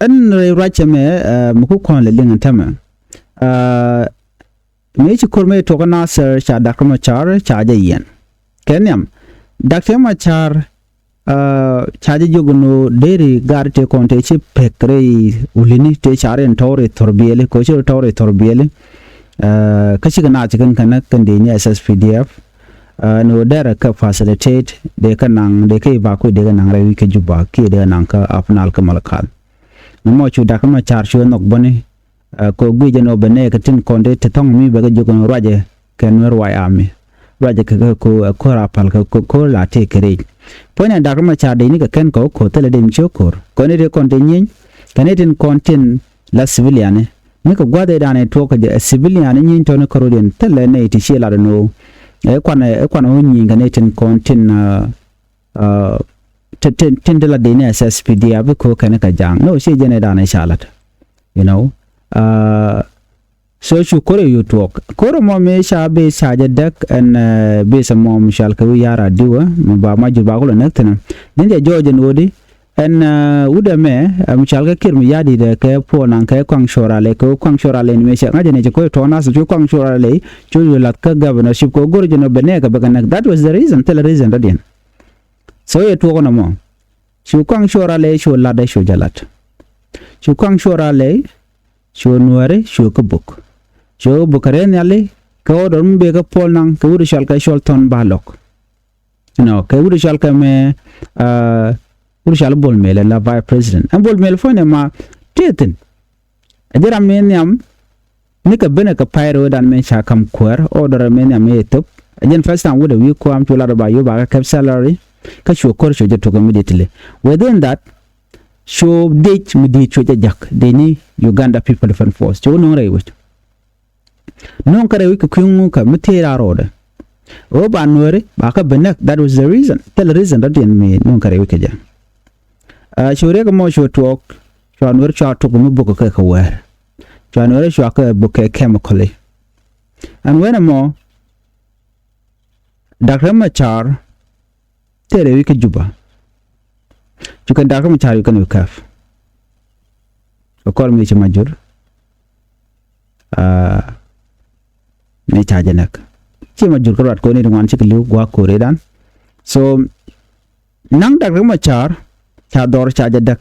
an racha me muku kon le lingan tama me chi kurme to kana sir cha Dr. Machar cha jayen kenyam Dr. Machar cha joguno deri garte konte chi pekre ulini te chare tore torbiele ko chi tore torbiele kachi kana chikan kana kandini SSPDF no dera ka facilitate de kanang de kai ba ko de kanang rawi ke juba ke de nang ka apnal ka malakal mo chu Dr. Machar chu nok bone ko gui jeno bene ka tin konde te tong mi ba joguno raje kenwer wa ami raje ka ko rapal ka ko la te kere pona Dr. Machar de ni ka ken ko tele dem chokor ko ne de konde nyin kanetin kontin la civilian ni ko gwade dane to ka civilian nyin to ne korodien tele ne ti shela no kwana wonyi kanetin kontin tin de la dene SSPD abi ko kana ka jang no she jene dane shalat you know so chu kore you talk kore mo me sha be saje dak en be sa mom shal ka yara diwa ba ma juba ko nektena dinde joje nodi en uda me mchal ka kirmi yadi de ke po nan ka kwang shorale ko kwang shorale ni me sha ngaje ne ko to na su kwang shorale chu lat ka governorship ko gorje no bene ka baga that was the reason tell reason radien so ye to kono mo chu kwang shorale chu lada chu jalat chu kwang shorale chu nuare chu ko buk jo bukaren yale ko don be ga pol nang ko wuri shal ka sholton balok no ko wuri shal ka me wuri shal bol mele la vice president am bol mele fone ma teten ajara men yam ni ka bene ka pyro dan men sha kam kwar order men yam etop ajen first time would we ko am to la ba yo ba ka salary ka sho kor sho to immediately within that show date midi cho jak de ni Uganda people defense force cho no rewo non kare wi ku ka mutera roda o ba nore ba ka benek that was the reason tell the reason that in me non kare wi keja shore ko mo sho talk sho nore sho to mu bu ka ka wer sho nore sho ka bu ka chemically and when more Dr. Machar tere wi ke juba you can Dr. Machar you can kaf o call me major ne chaje nak ci ma jur ko wat ko ni ngwan ci liu gwa ko redan so nang Dr. Machar cha dor chaje dak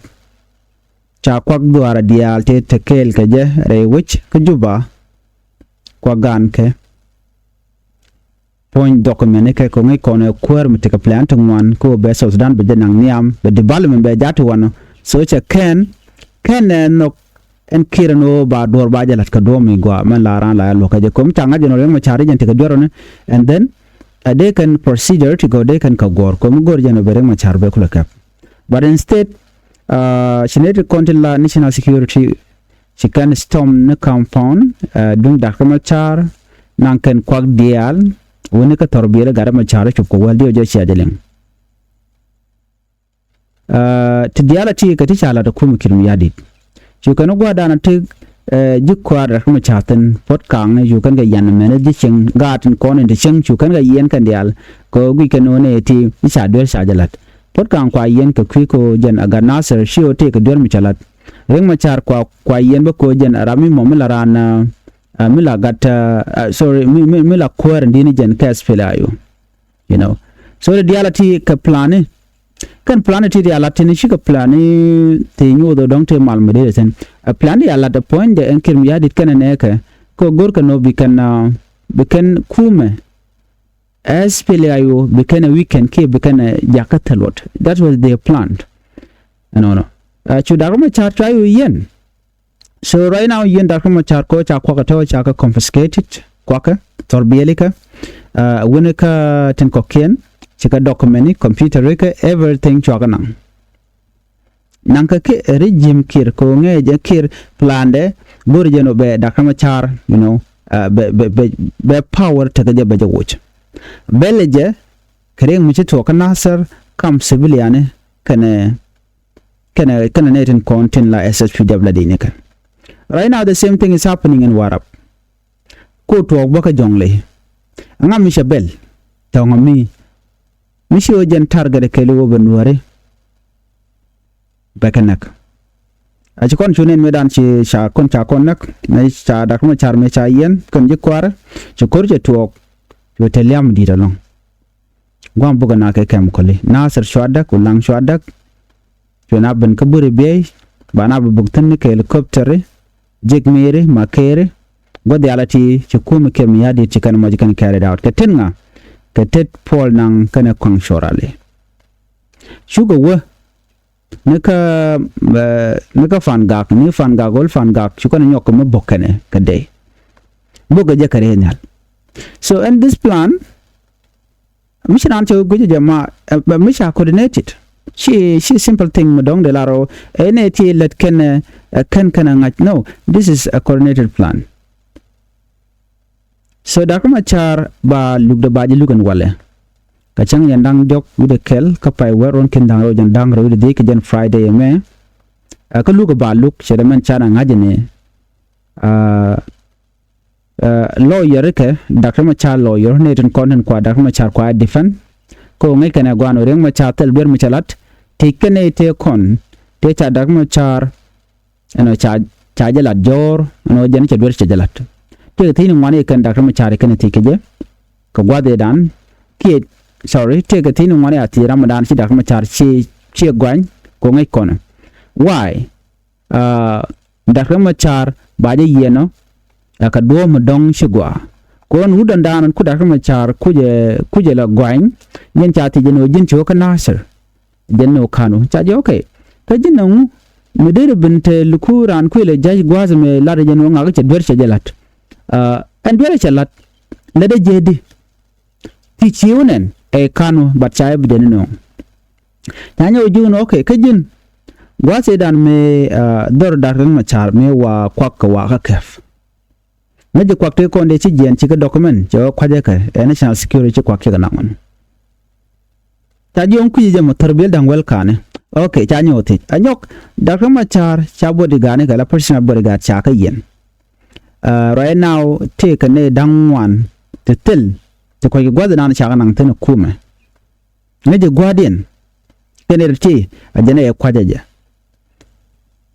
cha kwak duara dial te tekel ke je re wich ke juba kwa gan ke point document ke ko ngi ko ne kwer mi te ka plan to ngwan ko be so Sudan be nang niam be development be jatu wano so cha ken no en kirano ba dor ba jalat ka do mi gwa man la ran la lo ka je kom tanga je no le Machar jente ka doro ne and then they can procedure to go they can ka gor kom gor je no bere Machar be kula kap but instead Senator content la national security she can storm the compound dung Dr. Machar nan kan kwak dial woni ka torbire gara Machar chup ko waldi o je sia jeleng ti dialati ka ti chala da kum kirum yadit you can go down and take jikwa Dr. Machar pot kang you can get yan men di ching garden kon in the ching you can get yen kan dial ko we can one ti isa dur sa jalat pot kang kwa yen ka ko jen aga nasir shi o te ka dur Michalat ring Machar kwa yen ba ko jen arami momla rana mila gata sorry mila kwar ndini jen kas pelayo you know so the dialati ka plane kan planeti dia latini shi ka plani te nyodo dong te malmede sen a plani ala the point de enker mi yadit kan ne ka ko gor ka no bi kan kume as pelayo bi kan weekend ke bi kan jakatalot that was their plan no chu Dr. Machar try yen so right now yen Dr. Machar ko cha kwa ka to cha ka confiscated kwa ka torbielika winaka ten kokien chika document computer reka everything chokanang nanka ke regime kir ko nge je kir plande burjeno be Dr. Machar you know be power taka je baje wuch beleje kare mu ci to kana sar kam civilian kana netin content la SSPW dine kan right now the same thing is happening in Warap ko to baka jongle anga mi shabel tawngami Mishi ojen target kele wo benware bakanak ci kon chunen medan ci cha kon nak na cha dak ma char me cha yen kan je kwar ci kor je tuok yo te liam di da long gwam buga na ke kem koli nasir shwadak ulang shwadak yo na ben ka buri be bana bu bugtan ne ke helicopter jek mere makere godi alati ci kum kem ya di ci kan ma jikan carried out ke tenga ke tet pol nang kana kwang shorale shugo wa nika fan gak ni fan gagol fan gak chukana nyok mo bokane kade boga je kare nyal so in this plan mission anto guje jama misha coordinated she simple thing madong de laro ene ti let kan ngach no this is a coordinated plan so dakuma char ba lugda baji lugan wale kachang yandang jok with kel kapai weron kindang ro jandang ro de ke jan Friday me ka luga ba luk shedaman chana ngajene lawyer ke dakar ma cha lawyer ne tin content kwa dakar ma cha kwa defend ko ngai kana gwano reng ma cha tel ber ma chalat tikene te kon te cha dakar ma char ano cha jalat jor ano jan cha ber cha jalat te tin ngwane kan dakar ma char kan tikeje ko gwade dan ke sorry take a thing one at Ramadan si dak ma char chi gwan ko ngai kona why dak ma char ba je yeno ka do mo dong shigwa ko nu dan dan ku dak ma char kuje la gwan nyen cha ti jeno jin cho ka nasir jenno kanu cha je okay ka jinno me de binte lukuran ku le jaj gwaz me la de jeno nga ka dwer cha jalat and dwer cha lat le de jedi ti chiunen e kanu batchay bden no tanyo jun okay kajin gwase dan me dor darren machar me wa kwak wa ka kef naje kwak te konde ci jen ci ka document jo kwaje ka national security kwak ga nan ta jon ku je mo torbel dan wel kane okay tanyo ti anyok darren machar cha bodi gane ga la personal bodyguard cha ka yen right now take ne dan wan tetel te ko gwada nan cha nan tane kuma ne je gwadin kene rti ajene e kwajaja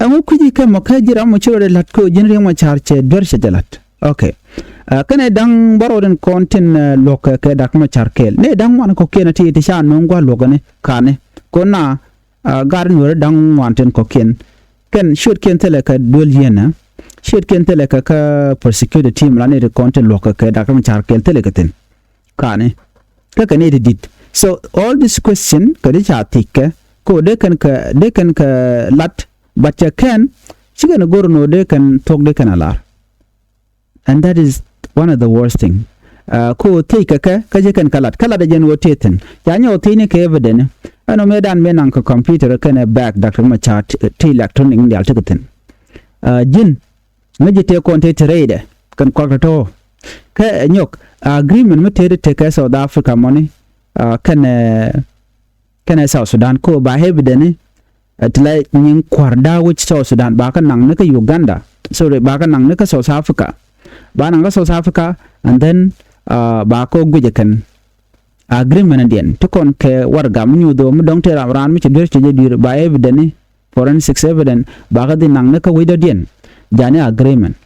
amu kuji ka makajira mu chore lat ko jinri ma charche dor shajalat okay kene dang baroden kontin loka ke dak ma charkel ne dang wan ko kena ti ti sha non gwa logane kane ko na garin wor dang wanten ko ken shoot ken tele ka dol yena shoot ken tele ka prosecute team la ne kontin loka ke dak ma charkel tele katen kane ka kane did so all this question kadi cha tikke ko de kan ka lat bacha kan chigen gorno de kan tok de kan alar and that is one of the worst thing ko tika ka je kan kalat kala de jen woteten ya nyo tini ke evident ano medan menan ko computer kan back dr ma chat ti electronic ndi altikaten jin ngejite konte trade kan kwakto ka nyok agreement me tere te ka South Africa money kan South Sudan ko ba hebdene atla nyin kwarda which South Sudan ba kan nang ka Uganda sorry ba kan nang ka South Africa ba nang ka South Africa and then ba ko guje kan agreement ndien to kon ke warga mu do mu dong te ran mi ci dir ci dir ba hebdene forensic evidence ba ka di nang ka wido dien jani agreement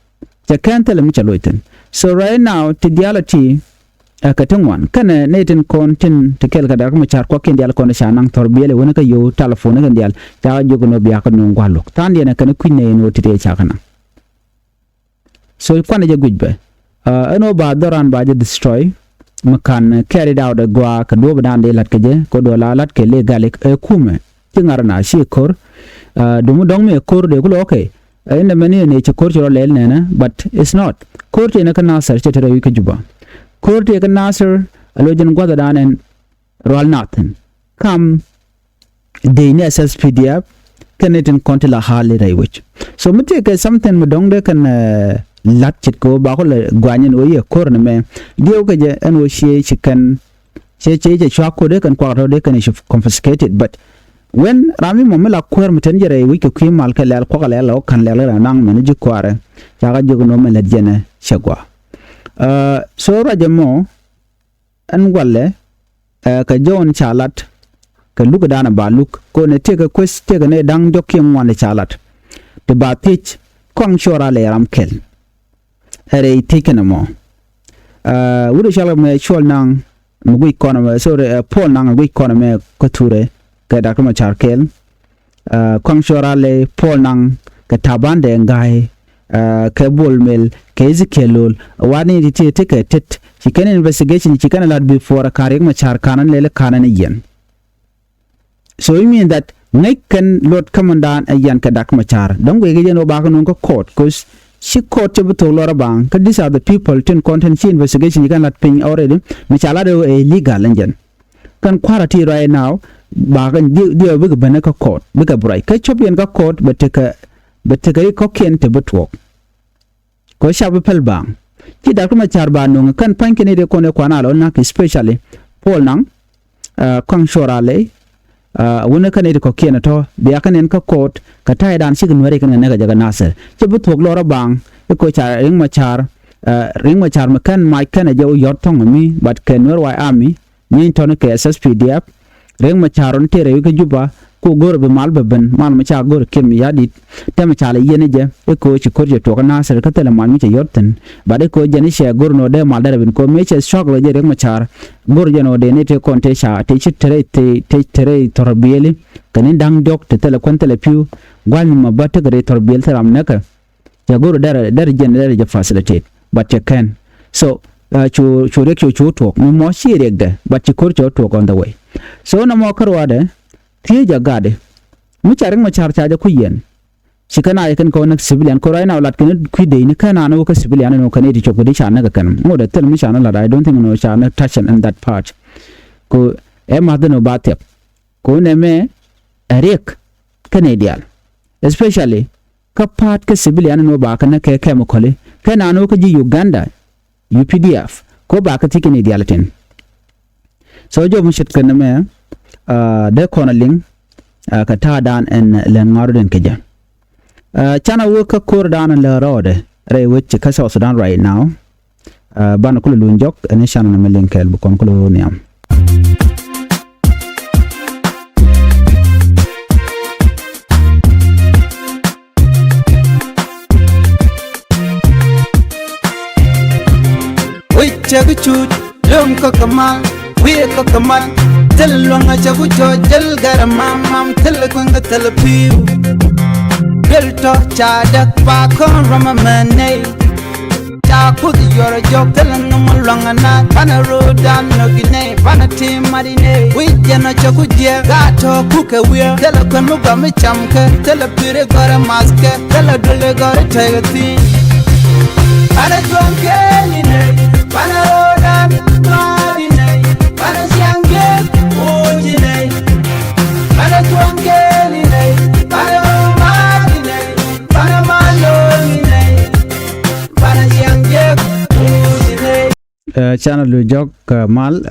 te kan tele mi chaloiten so right now to reality katengwan kana neten kontin te kel kada ko char ko ken dial ko na shanang torbele wona ka yo telephone kan dial ta jogo no biya ko no gwalok tan diena kana kunne no tite cha kana so kwana je gujbe ano ba doran ba je destroy makan carried out gwa ka do ba dan de lat ke je ko do la lat ke legal e kume tingarna shi kor dumu dong me kor de ko okay ene meni ne che kor choro lel nena but it's not kor te na kana sar che tere wi ke juba kor te kana sar alojen gwada danen roal nathen kam de ne SSPDF kanetin kontila hali raiwich so mite ke something mudong de kan lat chit ko ba ko le gwanyen o ye kor ne me dio ke je en o she chicken che chwa ko de kan kwa de kan is confiscated but when rami mo mela kwer meten jere wi ke kwi mal ke lel ko le lo kan le nang men ji kware ja ga jogo no mele jene shegwa so rajamo an walle ka jon chalat ka luk dana ba luk ko ne te ka quest te ne dang dokim wan chalat the batich kwang shora le ram kel ere taken mo wudu shala me shol nang mugui kona me so pol nang mugui kona me koture ka Dr. Machar kel kwang shora le pol nang ka tabande ngai ka bolmel ka ezekielul wani ti take tet chicken investigation chicken lad before karing Machar kanan le kanan yen. So you mean that Nakan Lord Commandant a yan Kadak Machar. Don't we get no back on court because she court to Laura Bang. Because these are the people to content investigation you cannot pay already, which are a legal engine. Can quality right now bargain deal big Beneca court, bigger bright. Catch up in court, but take a cocaine to but walk. Go shall be pel bang. Ki Dr. Machar Banung can pine Canada Kone Kwanalo, nak especially Paul Nang, Kong Shorale. Wuna kan ko kena to biya kan en ka court ka tai dan sigin wari kan ne ga jaga nasir ce bu tok lora bang ko cha ring machar makan mai kan je yot tong mi but ken wer wai ami ni to ne ke SSPDF ring macharon tere yu ka juba ko gor be mal be ben man macha gor ken mi yadi te macha le yene je ko ci korje to ka nasir ka tele man mi ce yotten ba de ko jeni she gor no de mal dare bin ko me ce shock le je ring machar gor je no de ne te konte sha te ci tere torbiyeli kanin dang dok te tele kon tele piu gwal ma bata gare torbiyel taram naka ya goro dar jen dar je facilitate but you can so chu to mo shi regde but you could to on the way so na mo karwa de ti ja gade mu charing ma char chaja ku yen shikana yakan ko nak civilian ko raina lat kan ku de ni kana no ka civilian no kan edi chokodi chana ga kan mo da tel mi chana la I don't think no chana touch in that part ko e ma de no batep ko ne me erek Canadian especially ka part ka civilian no ba kana ke chemical kana no ka ji Uganda UPDF ko ba ka ti Canadian latin so jo mu shit kana me de konaling ka ta dan en lengarden keja chana wo ka kor dan la rode re which ka South Sudan right now ban ko lu njok ne chana me linkel bu kon ko lu niam chagu chut lum ko kamal we ko kamal tel longa chagu cho jel garamam mam tel ko nga tel piu bel to cha dak pa kon rama mane cha ku yor jok tel no longa na bana rodan no gine bana tim marine we jena chagu je ga to ku ke we tel ko no ga me chamke tel pire gar maske tel dole gar tayati ana jonke ni ne bana rodan madine bana siange ojine bana jonke ni ne bana madine bana malone bana siange ojine channel lu jok mal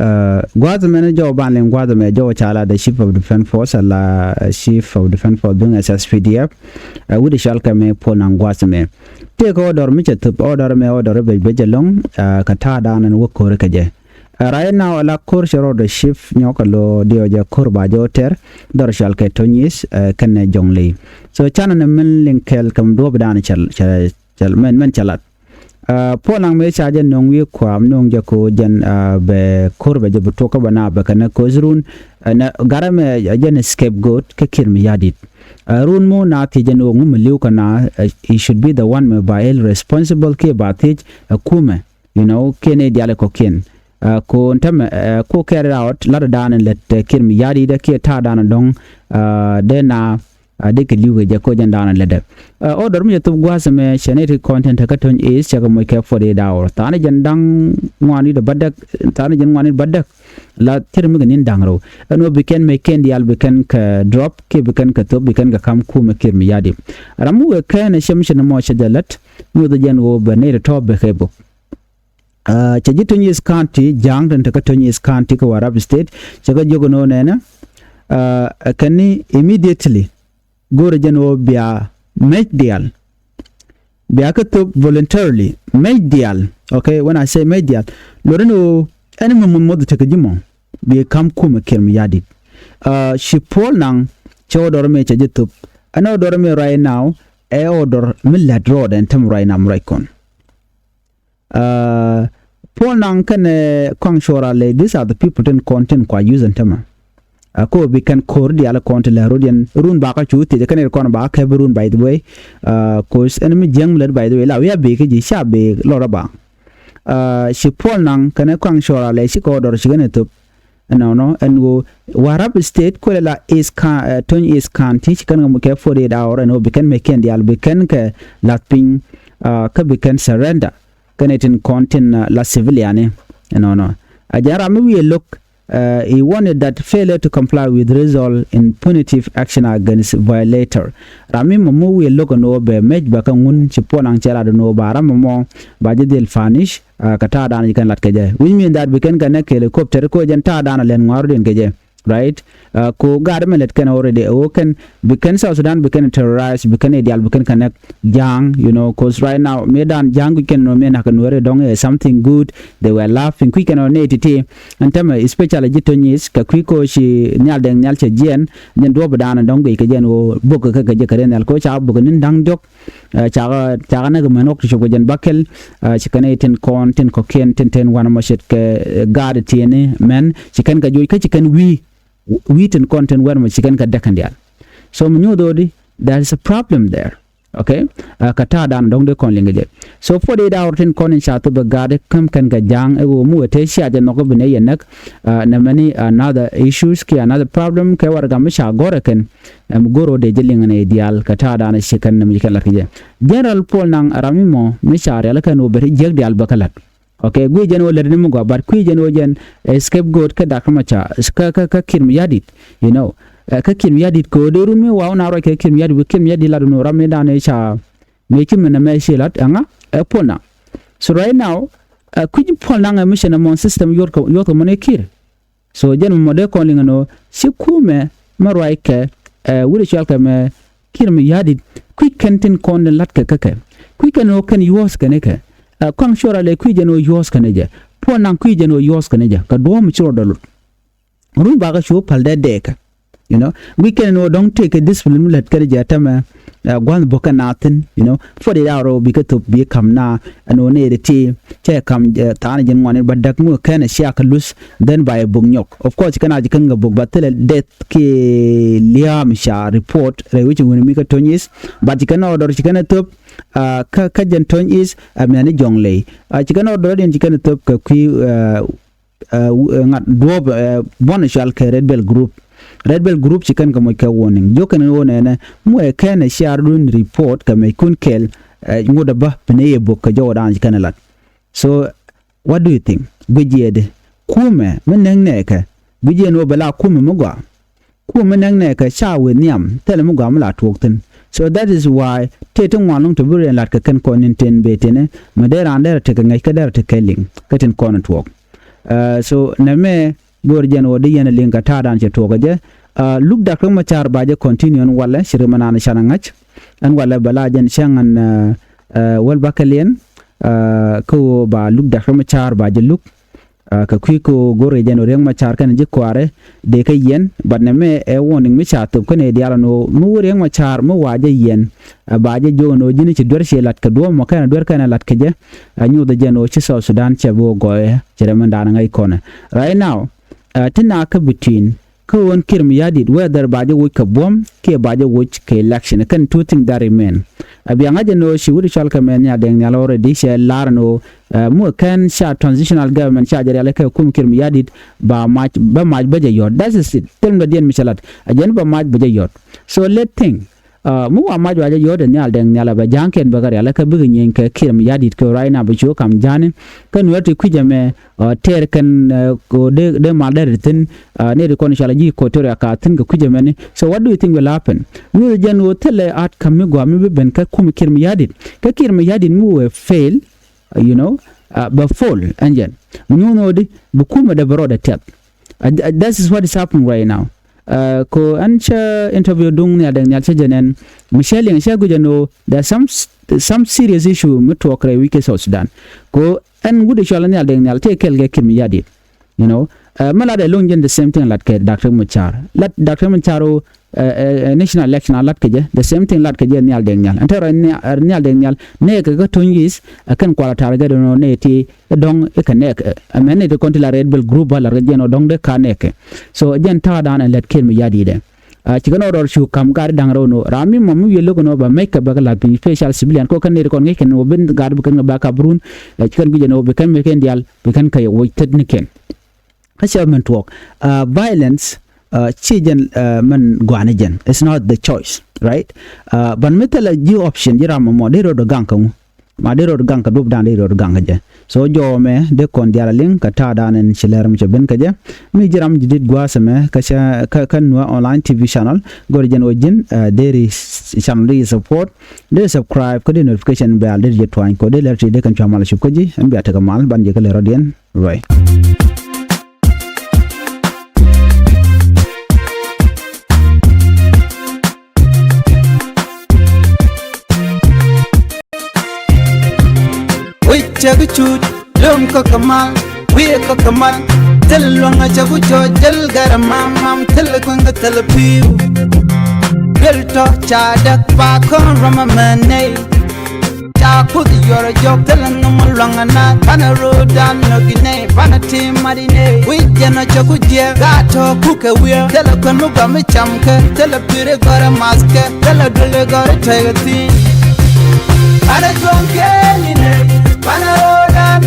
gwazme jo banlen gwazme jo chala the chief of defense force la chief of defense force dung SSPDF wudi shalka me ponan gwazme te ko order mi chet order me order be bejelong ka ta danan wo kor ka je right now la kor shoro the chief nyokalo dio je kor ba jo ter dor shalka tonyis kan jongli so channel men linkel kam do badan chal men chalat ponang me chaje nong wi kwam nong je ko jen be korbe je to ka bana ba kana ko zrun na garame jen scapegoat ke kirmi yadit run mo na ti jen o ngum liu kana he should be the one me ba el responsible ke ba ti kume you know kene diale ko ken ko ntam ko carry out la dan let kirmi yadi de ke ta dan dong de na de ke liu je ko jen dan lede order mi to gwasme cheneti content ka ton is chaga mo ke for the hour tane jen dang ngani de badak tane jen ngani badak la tirmi ganin dangro no biken me ken dial biken ka drop ke biken ka to biken ka kam ku me kirmi yadi ramu ka na shamshin mo shajalat mu de jen wo bane to be khebo Chajitonyis County jang dan Takatonyis County ko Warab State chaga jogo no nena kani immediately gore jeno bia make deal bia ka to voluntarily make deal okay when I say make deal loreno enemy mun mod take jimo bi kam kuma kirmi yadi she pol nang chodor me chajitu ano dor me right now e order millet road and tem right nam right kon Paul nang kan kong shora le these are the people ten content kwa use and tema ko bi kan cordial content la rodian run ba ka chuti de kan kon ba ka run by the way course enemy jeng led by the way la we be ke ji sha be lora ba shi Paul nang kan kong shora le shi ko order shi ne to no and go warab state ko la is kan ton is kan ti kan mo ke 48 hour and we can make and dial be kan ke latping ka be kan surrender Connecting content la civilian no ajara we look he wanted that failure to comply with result in punitive action against violator rami mo we look no be mej ba kan un ci ponang cera no bara mo ba del fanish kata dan kan lat keje we mean that we can connect helicopter ko janta dan len ngaru den keje right ko garment can already can becan South Sudan becan terrorize becan ideal becan connect young cause right now medan young we can no men can worry dong something good they were laughing quick and on it and time especially jitonis ka kwiko shi nyal den nyal che jen nyen do badana dong ke jen o bok ka je karen al ko cha bok nin dang jok cha na ga manok cho jen bakel chi kaneten content ko ken ten wana mashet ke guard tiene men chi kan ka joy ka chi kan we ten content where much can get dekandial so mnyu dodi there is a problem there okay kata dan dong de kon lingeje so 48 hour ten kon cha to bagade kam kan ga jang e wo mu te sha je noko bine yenak na many another issues ki another problem ke war ga misha gore ken goro de jeling ne ideal kata dan shi kan mi kan lakije general pol nang ramimo misha re kan ober jeg dial bakalat okay gui jeno le ni go but kui jeno jen scapegoat ka dakama cha ka kin yadit ka kin yadit ko de rumi wa na ro ka kin yadit la no ramme da ne cha me kin na me shelat anga pona so right now kuji pona nga mission mon system yorko mone kir so jen mo de ko linga no sikume marwai ke wuri chalka me kin yadit kui kentin kon lat ka kui kan o kan yos ka kwang shora le kwi jeno yos kaneja po nan kwi jeno yos kaneja ka do mu chiro dalut run ba ga sho palde deka we can no don't take a discipline let kaneja tama gwan boka natin 40 hour bi ka to bi kam na ano ne ti che kam tan jen ngone badak mu kana sha ka lus then by bugnyok of course kana ji kanga bug batel death ke liam sha report re which when mi ka tonyis but kana order kana top ka jenton is amani jongle chikana order den chikana top ka kwi ngat do bonashal ke red bell group chikan ka mo ka warning jokan wona na mo e kana share dun report ka me kun kel ngoda ba pene bo ka jodan chikana lat so what do you think gujede kume meneng ne ka guje no bala kume mugwa kume neng ne ka shawe niam tele mugwa mala tukten so that is why tetung wanung to buri lat ka kan konin ten betene madera ander te ngai ka der te kelling katen konin twok so na me bor jen wodi yen linga tadan che toga je look da kuma char baje continue wala shirmana na shanangach an wala bala jen shangan wal bakalien ko ba look da kuma char baje look ka kwiko gore jeno reng ma char kan je kware de ka yen but ne me e warning mi cha to kone diala no mu reng ma char mu waje yen ba je jono jini ci dor she lat ka do mo kana dor kana lat ka je anyu de jeno ci South Sudan che bo goye jere man dana ngai kone right now tina ka between ko won kirm yadid whether ba je wo ka bom ke ba je wo ke election kan two thing that remain abianga jeno shi wuri chal ka men ya den ya already she larno mo kan sha transitional government sha jare alaka kum kirm yadid ba maj ba je yod that's it tell me den misalat ajen ba maj ba je yod so let think mu wa maj ba je yod ne al den yala ba janken ba gare alaka bi nyen ka kirm yadid ko right now ba jo kam jane kan wati kujame ter kan ko de ma der tin ne de kon shala ji ko tora ka tin ga kujame ne so what do you think will happen we jen wo tele at kam mi go mi ben ka kum kirm yadid ka kirm yadid mu fail but fall engine munodi bukuma da broda tap this is what is happening right now ko ancha interview dung ne da nyal chejenen Michelle yang shagu jano there some serious issue mutu okre wike South Sudan ko an gude shala ne da nyal te kel ge kim yadi mala da longjen the same thing like Dr. Machar let Dr. Macharo national election alat keje the same thing lat keje nyal deng nyal antero nyal deng nyal ne ka tungis kan kwala targa no ne ti dong e ka nek amene de konti la red bell group la reje no dong de ka nek so jen ta dan let ken mi yadi de chikano dor chu kam gar dang ro no rami mom yelo ko no ba make ka bagala bi special civilian ko kan ne ko ngi ken obin gar bu kan ba ka brun chikan bi no be kan me ken dial be kan kay wo technique achievement work violence chijen man gwanijen it's not the choice right ban metala ji option jira mo de ro do ganka ma de ro do ganka dub dan de ro do ganka je so jo me de kon diala link ka ta danen chiler mi ben ka je mi jiram jidit gwasa me ka kan no online tv channel gorjen ojin deri channel is support de subscribe ko de notification bell de je twine ko de lerti de kan chamal shup ko ji an biya ta kamal ban je ka le rodien right chagu chut lum ko kamal we ko kamal tel longa chagu cho jel garamam mam tel ko nga tel piu bel to cha dak pa kon rama mane cha put your job tel ngam longa na pana rodan no gine pana tim marine we jena chagu je gato kuke we tel ko no gam chamke tel pire gara maske tel dule gara tagati ana jonke ni ne Panarodan,